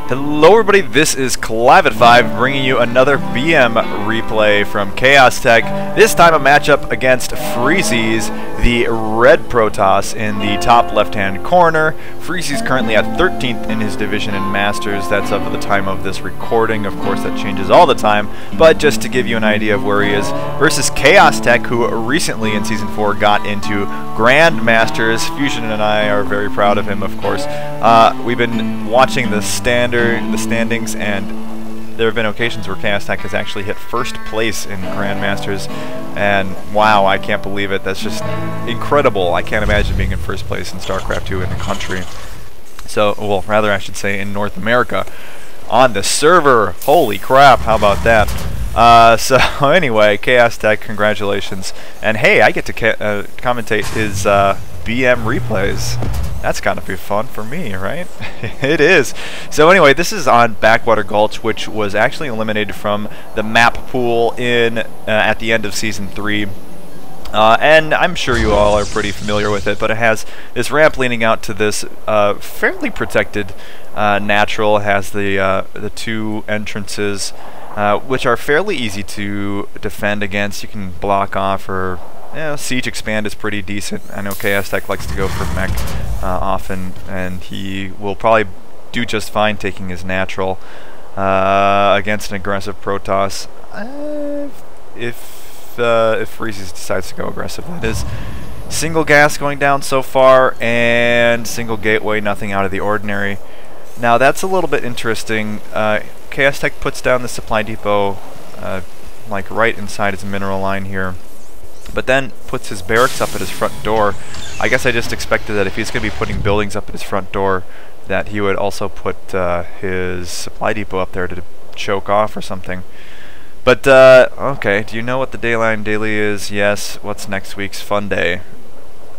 Hello everybody, this is Clive at 5 bringing you another BM replay from ChaoxTech. This time a matchup against freezies, the red Protoss in the top left-hand corner. freezies currently at 13th in his division in Masters. That's up at the time of this recording. Of course, that changes all the time, but just to give you an idea of where he is, versus ChaoxTech, who recently in Season 4 got into Grand Masters. Fusion and I are very proud of him, of course. We've been watching the standings, and there have been occasions where ChaoxTech has actually hit first place in Grandmasters, and wow, I can't believe it. That's just incredible. I can't imagine being in first place in StarCraft 2 in the country. So, well, rather I should say in North America. On the server! Holy crap, how about that? So anyway, ChaoxTech, congratulations. And hey, I get to commentate his BM replays. That's gotta be fun for me, right? It is. So anyway, this is on Backwater Gulch, which was actually eliminated from the map pool in at the end of Season 3. And I'm sure you all are pretty familiar with it, but it has this ramp leading out to this fairly protected natural. It has the two entrances, which are fairly easy to defend against. You can block off, or siege expand is pretty decent. I know ChaoxTech likes to go for mech often, and he will probably do just fine taking his natural against an aggressive Protoss. If freezies decides to go aggressive, that is. Single gas going down so far, and single gateway, nothing out of the ordinary. Now that's a little bit interesting. ChaoxTech puts down the supply depot like right inside his mineral line here, but then puts his barracks up at his front door. I guess I just expected that if he's going to be putting buildings up at his front door, that he would also put his supply depot up there to choke off or something. But, okay, do you know what the Dayline Daily is? Yes. What's next week's fun day?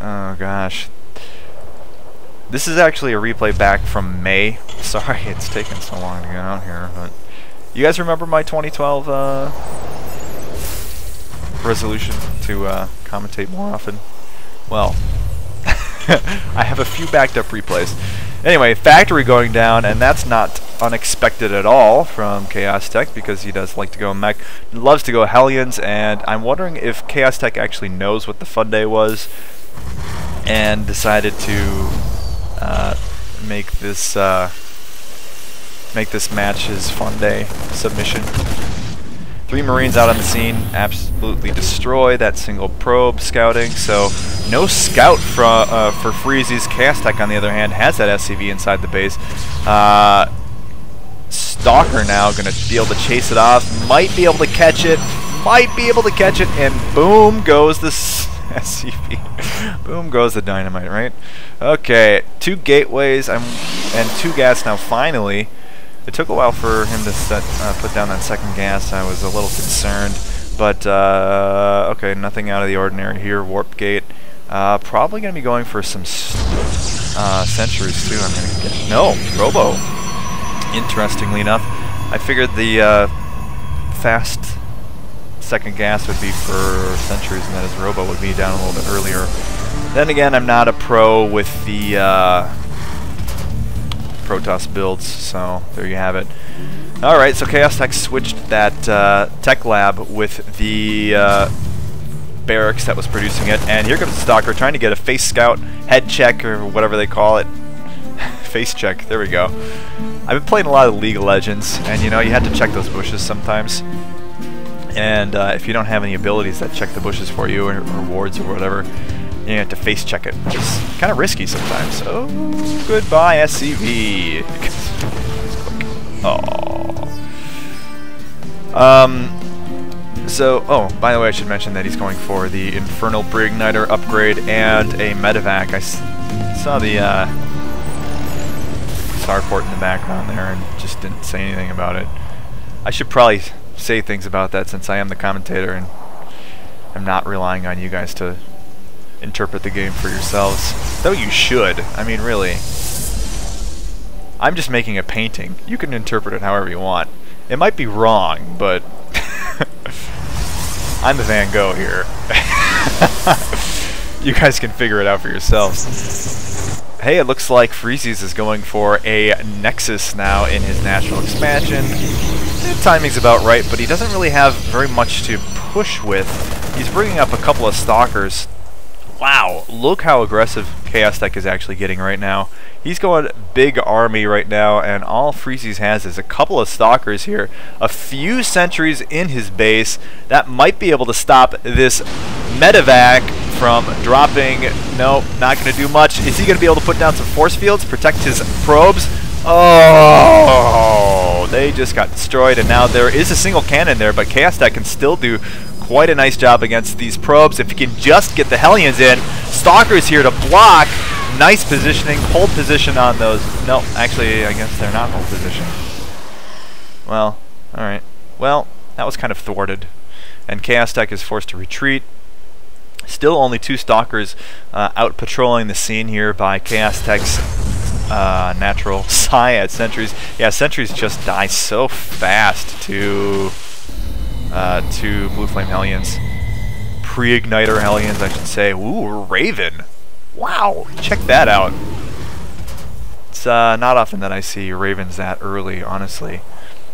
Oh, gosh. This is actually a replay back from May. Sorry it's taken so long to get out here, but you guys remember my 2012 resolution to commentate more often? Well, I have a few backed up replays. Anyway, factory going down, and that's not unexpected at all from ChaoxTech, because he does like to go mech. He loves to go Hellions, and I'm wondering if ChaoxTech actually knows what the fun day was and decided to make this match his fun day submission. 3 Marines out on the scene, absolutely destroy that single probe scouting. So no scout for freezies. ChaoxTech, on the other hand, has that SCV inside the base. Stalker now going to be able to chase it off. Might be able to catch it. And boom goes the SCV. Boom goes the dynamite, right? Okay, 2 gateways and 2 gas now finally. It took a while for him to put down that second gas. I was a little concerned, but okay, nothing out of the ordinary here. Warp gate, probably going to be going for some sentries too. I'm going to get Robo. Interestingly enough, I figured the fast second gas would be for sentries, and that his Robo would be down a little bit earlier. Then again, I'm not a pro with the Protoss builds, so there you have it. Alright, so ChaoxTech switched that tech lab with the barracks that was producing it, and here comes the Stalker trying to get a face scout, head check, or whatever they call it. Face check, there we go. I've been playing a lot of League of Legends, and you know, you had to check those bushes sometimes. And if you don't have any abilities that check the bushes for you, or wards or whatever, you have to face check it, which is kind of risky sometimes. Oh, goodbye, SCV. So, oh, by the way, I should mention that he's going for the Infernal Pre-Igniter upgrade and a medevac. I saw the starport in the background there and just didn't say anything about it. I should probably say things about that, since I am the commentator and I'm not relying on you guys to interpret the game for yourselves. Though you should. I mean, really. I'm just making a painting. You can interpret it however you want. It might be wrong, but I'm the Van Gogh here. You guys can figure it out for yourselves. Hey, it looks like freezies is going for a Nexus now in his natural expansion. The timing's about right, but he doesn't really have very much to push with. He's bringing up a couple of Stalkers. Wow, look how aggressive ChaoxTech is actually getting right now. He's going big army right now, and all freezies has is a couple of Stalkers here, a few sentries in his base that might be able to stop this medevac from dropping. No, not going to do much. Is he going to be able to put down some force fields, protect his probes? Oh, they just got destroyed, and now there is a single cannon there, but ChaoxTech can still do quite a nice job against these probes. If he can just get the Hellions in, Stalkers here to block. Nice positioning, hold position on those. No, actually, I guess they're not hold position. Well, alright. Well, that was kind of thwarted. And ChaoxTech is forced to retreat. Still only 2 Stalkers out patrolling the scene here by ChaoxTech's natural Psi sentries. Yeah, sentries just die so fast to Blue Flame Hellions. Pre-igniter Hellions, I should say. Ooh, Raven. Wow, check that out. It's not often that I see Ravens that early, honestly.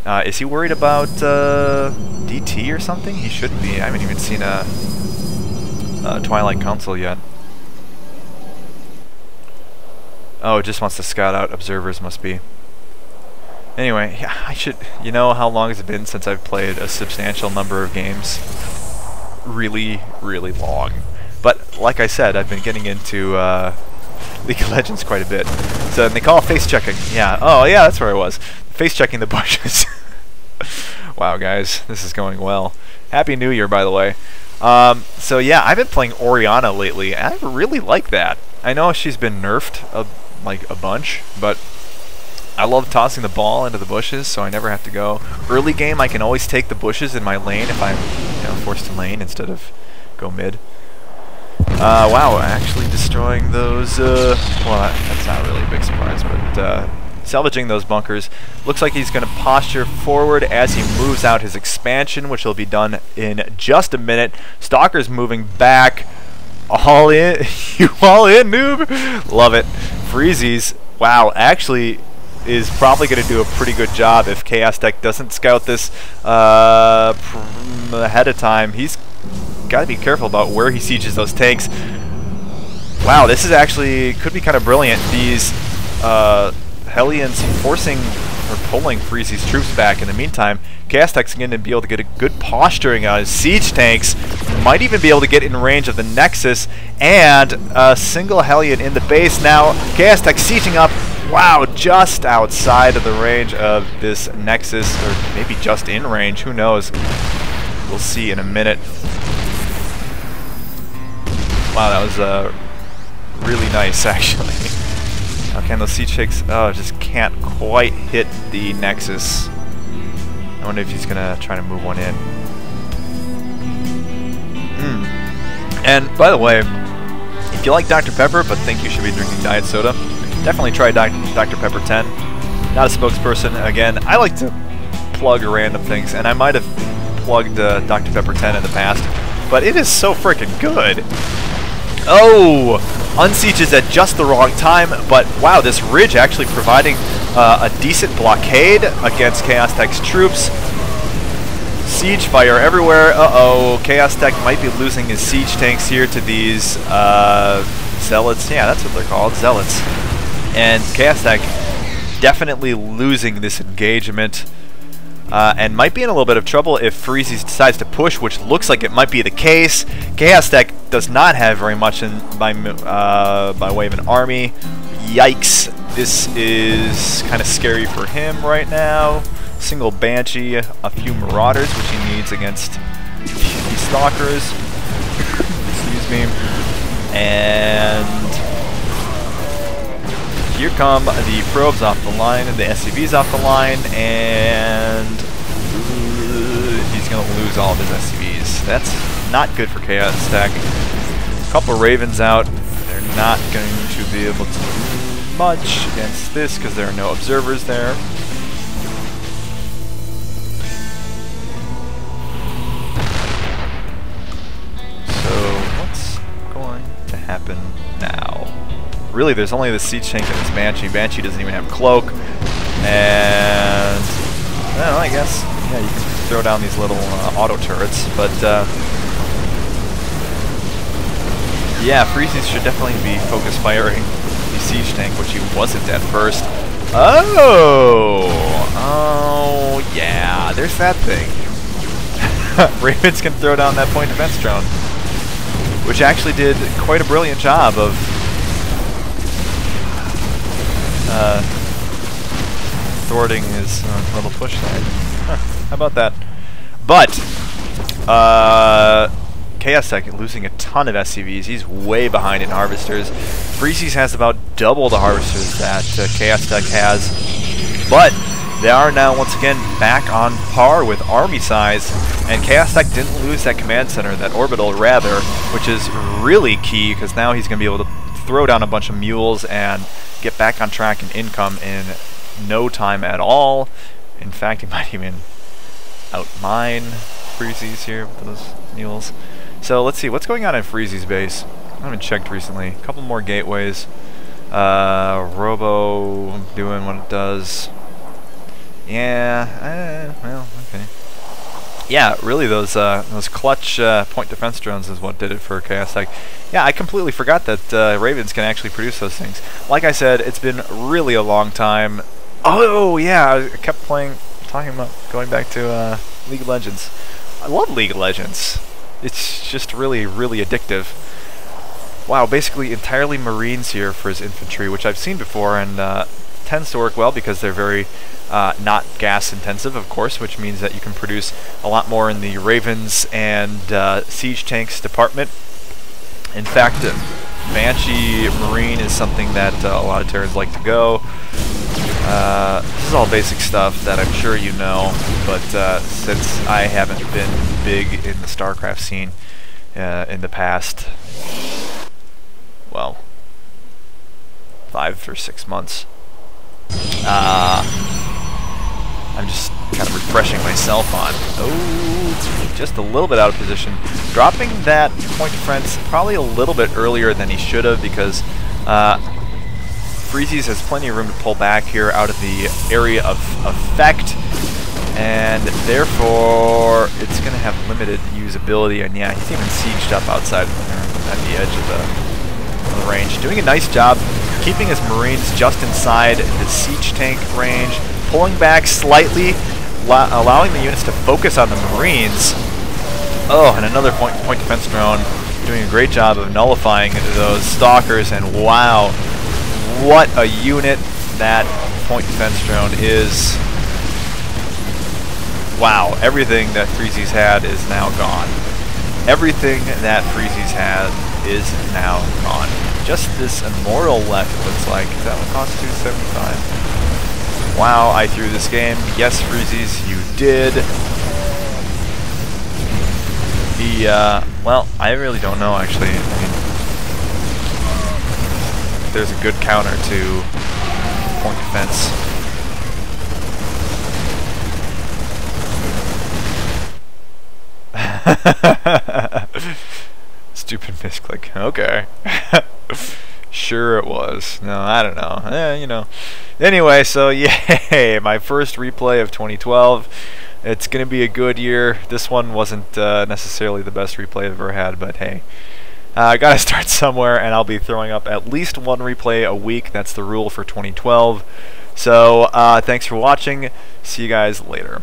Is he worried about DT or something? He shouldn't be. I haven't even seen a Twilight Council yet. Oh, it just wants to scout out observers, must be. Anyway, yeah, I should... You know how long has it been since I've played a substantial number of games? Really, really long. But, like I said, I've been getting into League of Legends quite a bit. So, and they call it face-checking. Yeah, oh yeah, that's where I was. Face-checking the bushes. Wow, guys, this is going well. Happy New Year, by the way. So yeah, I've been playing Orianna lately, and I really like that. I know she's been nerfed like a bunch, but I love tossing the ball into the bushes, so I never have to go. Early game, I can always take the bushes in my lane if I'm forced to lane instead of go mid. Wow, actually destroying those, well, that's not really a big surprise, but salvaging those bunkers. Looks like he's going to posture forward as he moves out his expansion, which will be done in just a minute. Stalker's moving back. All in. You all in, noob? Love it. Freezies, wow, actually is probably going to do a pretty good job if ChaoxTech doesn't scout this ahead of time. He's got to be careful about where he sieges those tanks. Wow, this is actually could be kind of brilliant. These Hellions forcing or pulling freezies troops back. In the meantime, ChaoxTech's going to be able to get a good posturing on his siege tanks. Might even be able to get in range of the Nexus and a single Hellion in the base. Now, ChaoxTech sieging up. Wow, just outside of the range of this Nexus, or maybe just in range. Who knows? We'll see in a minute. Wow, that was really nice, actually. Okay, and those siege tanks, oh, just can't quite hit the Nexus. I wonder if he's gonna try to move one in. And by the way, if you like Dr. Pepper but think you should be drinking diet soda, definitely try Dr. Pepper 10. Not a spokesperson. Again, I like to plug random things, and I might have plugged Dr. Pepper 10 in the past, but it is so freaking good. Oh, unsieges at just the wrong time, but wow, this ridge actually providing a decent blockade against ChaoxTech's troops. Siege fire everywhere. Uh-oh, ChaoxTech might be losing his siege tanks here to these zealots. Yeah, that's what they're called, zealots. And ChaoxTech definitely losing this engagement. And might be in a little bit of trouble if freezies decides to push, which looks like it might be the case. ChaoxTech does not have very much by way of an army. Yikes. This is kind of scary for him right now. Single Banshee, a few Marauders, which he needs against these Stalkers. Excuse me. And here come the probes off the line, and the SCVs off the line, and he's going to lose all of his SCVs. That's not good for ChaoxTech. A couple Ravens out. They're not going to be able to do much against this because there are no observers there. So what's going to happen now? Really, there's only the Siege Tank and this Banshee. Banshee doesn't even have Cloak. And I don't know, I guess, yeah, you can throw down these little auto turrets. But yeah, freezies should definitely be focus firing the Siege Tank, which he wasn't at first. Oh, yeah, there's that thing. Ravens can throw down that point defense drone, which actually did quite a brilliant job of thwarting his little push side. Huh, how about that? But ChaoxTech losing a ton of SCVs. He's way behind in harvesters. freezies has about double the harvesters that ChaoxTech has, but they are now once again back on par with army size, and ChaoxTech didn't lose that command center, that orbital rather, which is really key because now he's going to be able to throw down a bunch of mules and get back on track and income in no time at all. In fact, he might even outmine freezies here with those mules. So let's see what's going on in freezies base. I haven't checked recently. A couple more gateways. Robo doing what it does. Yeah, well, okay. Yeah, really, those clutch point defense drones is what did it for ChaoxTech. Yeah, I completely forgot that Ravens can actually produce those things. Like I said, it's been really a long time. Oh yeah, I kept talking about going back to League of Legends. I love League of Legends. It's just really, really addictive. Wow, basically entirely Marines here for his infantry, which I've seen before, and tends to work well because they're very not gas intensive, of course, which means that you can produce a lot more in the Ravens and Siege Tanks department. In fact, Banshee Marine is something that a lot of Terrans like to go. This is all basic stuff that I'm sure you know, but since I haven't been big in the StarCraft scene in the past, well, 5 or 6 months, I'm just kind of refreshing myself on. Oh, just a little bit out of position. Dropping that point defense probably a little bit earlier than he should have, because freezies has plenty of room to pull back here out of the area of effect, and therefore it's going to have limited usability. And yeah, he's even sieged up outside at the edge of the range. Doing a nice job keeping his Marines just inside the siege tank range, pulling back slightly, allowing the units to focus on the Marines. Oh, and another point defense drone doing a great job of nullifying those stalkers, and wow, what a unit that point defense drone is. Wow, everything that freezies had is now gone. Everything that freezies had is now gone. Just this immortal left, it looks like. Is that what costs 275? Wow, I threw this game. Yes, freezies, you did. Well, I really don't know, actually. I mean, there's a good counter to point defense. Stupid misclick. Okay. Sure it was. No, I don't know. You know. Anyway, so yay, my first replay of 2012. It's going to be a good year. This one wasn't necessarily the best replay I've ever had, but hey. I gotta start somewhere, and I'll be throwing up at least one replay a week. That's the rule for 2012. So, thanks for watching. See you guys later.